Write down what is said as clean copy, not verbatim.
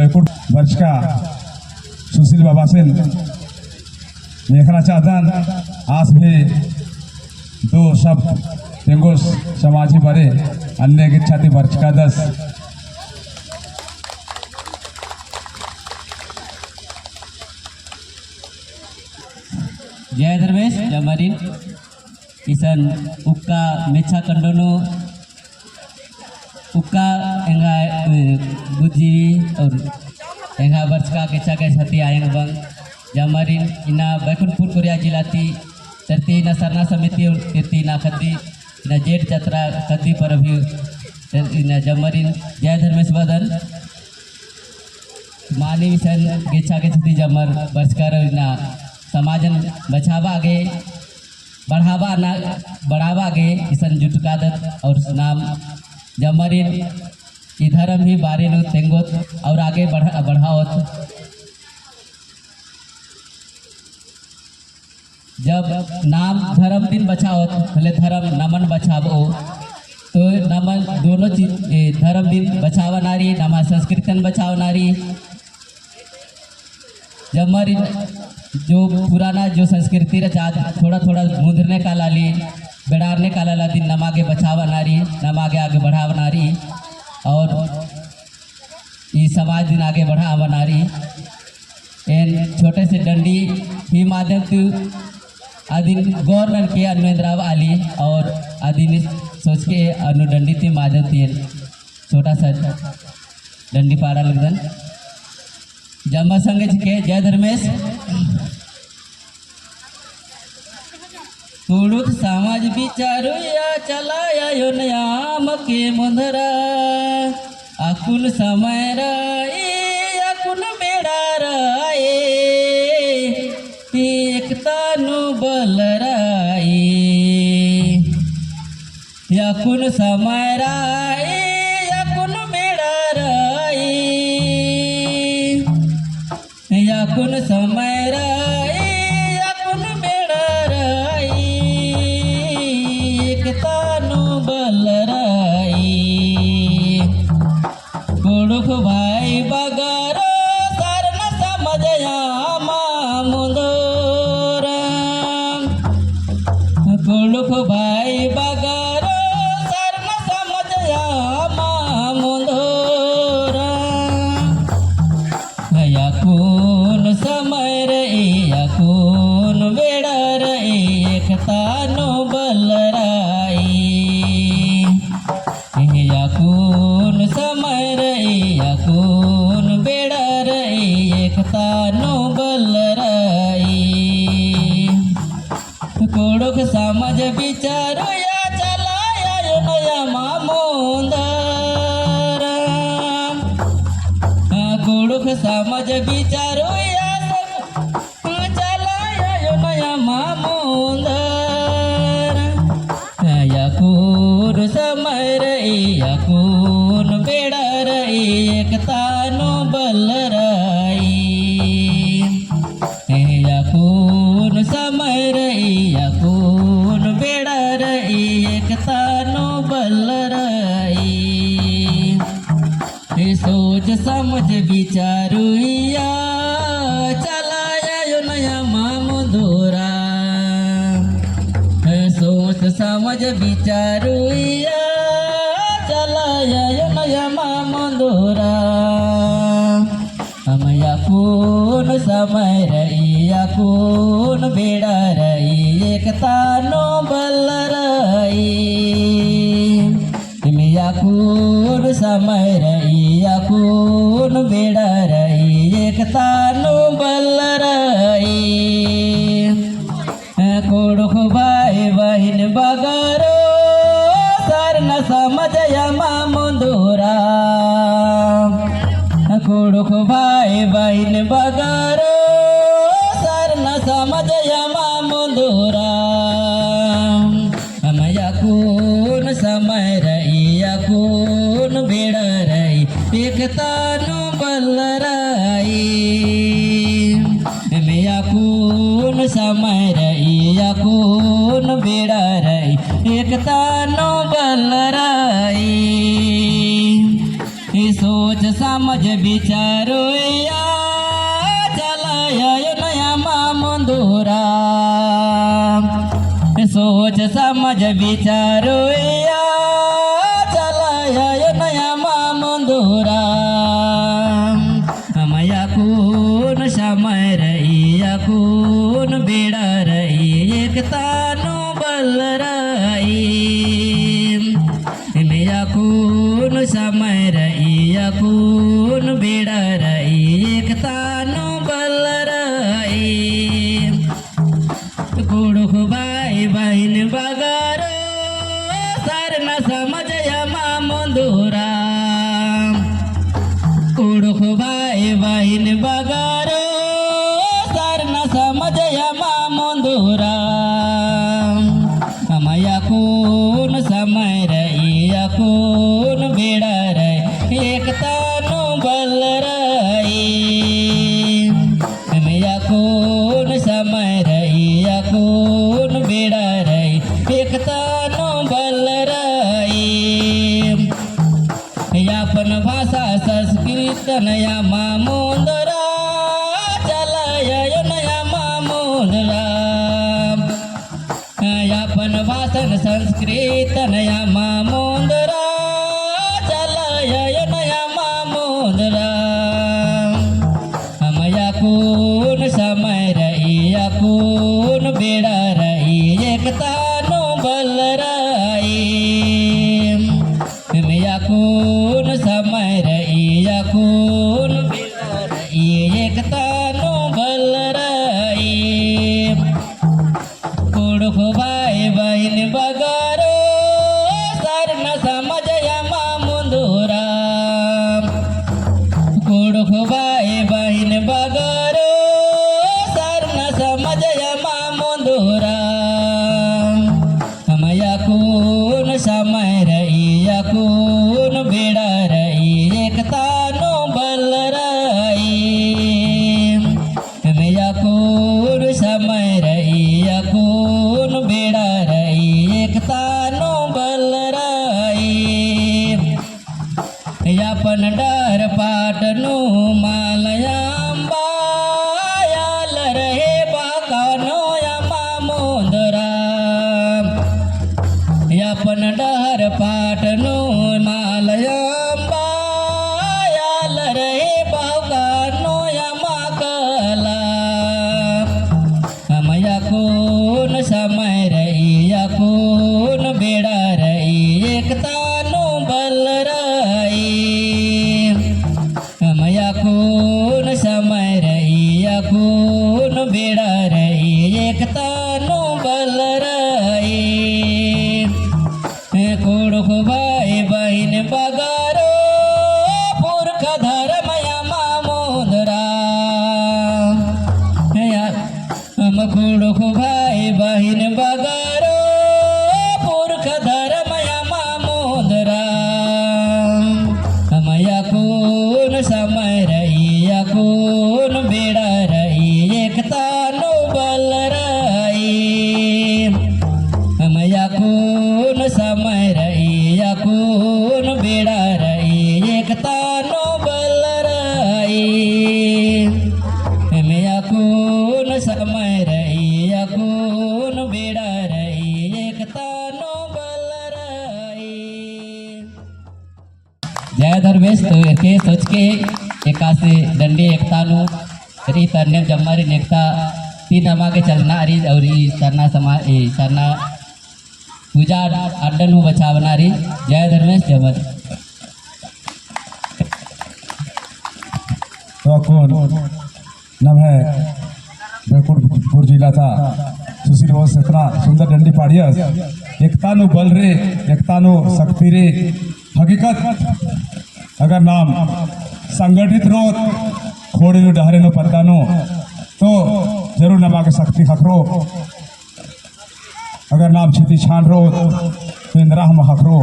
बैकुंठ वर्ष का सुशील बाबा से देखना चाहता आज भी दो शब्द तेंगोस समाजी बरे अन्य की छाती वर्ष का 10 जय धर्मेश जमरीन इसन उक्का मेच्छा कंडोनो उक्का एंगा बुद्धि और एंगा वर्ष का केचा के साथी आयंग बंग जमरीन इना बैकुंठपुर कोरिया जिलाती तरती ना सरना समिति और तरती ना खद्दी इना जेठ जत्रा खद्दी पर अभी इना जमरीन जय धर्मेश बदन मानी विसन केचा के साथी जमर वर्ष का इना समाजन बचावा आगे बढ़ावा आगे इसन जुटकादत और नाम जमरिन इधरम ही बारे नो तेंगोत और आगे बढ़ावत जब नाम धर्म दिन बचावत भले धर्म नमन बचावो तो नमन दोनों चीज धर्म दिन बचावा नारी नमा संस्कृतन बचाव नारी जमरिन जो पुराना जो संस्कृति रचा थोड़ा थोड़ा मुंदरने का लाली बेड़ारने का लाला दिन नमागे बचावा नारी नमागे आगे बढ़ावा नारी और ये समाज दिन आगे बढ़ावा नारी इन छोटे से डंडी ही माध्यम तु आदिन गवर्नर के अनुद्राव आली और आदिन सोच के अनुडंडी ती माध्यम ती छोटा सा डंडी पारा लगन जम्मा संगे के जय धर्मेश तुड़ुक समाज विचारो या चलाया यो नयाम के मुंदरा अकुन समय राए अकुन बेड़ा राए एकता नु बल राए अकुन समय राए अकुन बेड़ा राए अकुन समय राए अकुन बेड़ा राए एकता नु बल राए कुड़ुख भाई बगारो सर न समझया मुंदोरा कुड़ुख भाई बगारो सर न समझया मुंदोरा या कौन समय रे या कौन बेड़ा रे एकता नो बल राई या कौन समय रे या कौन बेड़ा रे एकता नो बल राई कोड़ुक समझ विचारो या चलाया यो नया मामोंदरा कोड़ुक समझ विचारो या चलाया यो नया मामोंदरा या कौन समय रे या कौन बेड़ा रे एकता नो बल राई या कौन समय रे या कौन बेड़ा रे एकता नो बल राई सोच समझ विचारो या चलाया यो नया मामोंदरा सोच समझ विचारो या चलाया यो नया मामोंदरा हम या कौन समय रही या कौन बेड़ा रही एकता नो बल रही या कौन समय रही या कौन बेड़ा रही एकता नो बल रही कोड़ुख भाई बहन बगारो सर न समझया मुंदोरा कोड़ुख भाई बहन बगारो सर न समझया मुंदोरा हम या कौन समय रही या कौन बेड़ा रही एकता नु बल रही या कौन समय रही या कौन बेड़ा रही एकता नु बल रही सोच सा समझ विचारो या चलाया नया मामुंदुरा सोच समझ विचारो या चलाया नया मामुंदुरा मया कून समय रही या कून बेड़ा रही एक तानु बल रही मेरा कून समय रही या कून बेड़ा रही एक तानु बल रही कुड़ुख भाई बहन बगारो सर न समझ या मामुंदुरा कुड़ुख भाई बहन बगारो सर न समझ या मामुंदुरा मया कून समय रही या कून बेड़ा रही एक तानु बल रही मेरा कून समय रही या कून बेड़ा रही एक तानु बल रही यापन भाषा संस्कृत नया मामुंदरा चलाया नया मामुंदरा यापन भाषण संस्कृत नया मामुंदरा चलाया नया मामुंदरा मया कून समय रही या कून बेड़ा रही एक तानु बल रही मेरा कून समय रही या कून बेड़ा रही एक तानु बल रही कुड़ुख भाई बहन बगारो सर न समझ या मामुंदुरा कुड़ुख भाई बहन बगारो सर न समझ या मामुंदुरा मया कून समय रही या कून बेड़ा रही एक तानु बल रही मेरा कून समय रही या कून बेड़ा रही एक तानु बल रही यापन डर पाटनु मालयांबा याल रहे बाकानो या मामुंदरा यापन डर पाटनु मालयांबा याल रहे बाकानो या माकला मया कून समय रही या कून बेड़ा रही एक तानु बल रही मया कून समय रही या कून बेड़ा रही एक तानु बल रही कुड़ुख भाई बहन बगारो पुरख धर्म या मामुंदरा हम कुड़ुख भाई बहन बगारो पुरख धर्म या मामुंदरा मया कून समय रही या कून बेड़ा रही एक तानु बल रही मया कून समय रही या कून बेड़ा रही एक तानु बल रही मेरा कून समय रही या कून बेड़ा रही एक तानु बल रही जय धर्मेश तो के सोच के एकासे डंडे एकतानु री तरने जम्मारी नेकता तीन हमारे चलना री और सरना समा सरना पूजा अड्डन बचावनारी जय धर्मेश जमत तो कौन नम है बैकुंठपुर जिला था सुशील बोस इतना सुंदर डंडी पाड़ियस एकतानु बल रे एकतानु शक्ति रे हकीकत अगर नाम संगठित रो खोड़े नो डहरे नो पत्तानो तो जरूर नमागे शक्ति हकरो अगर नाम छिति छान रो तो इंद्रा हम हकरो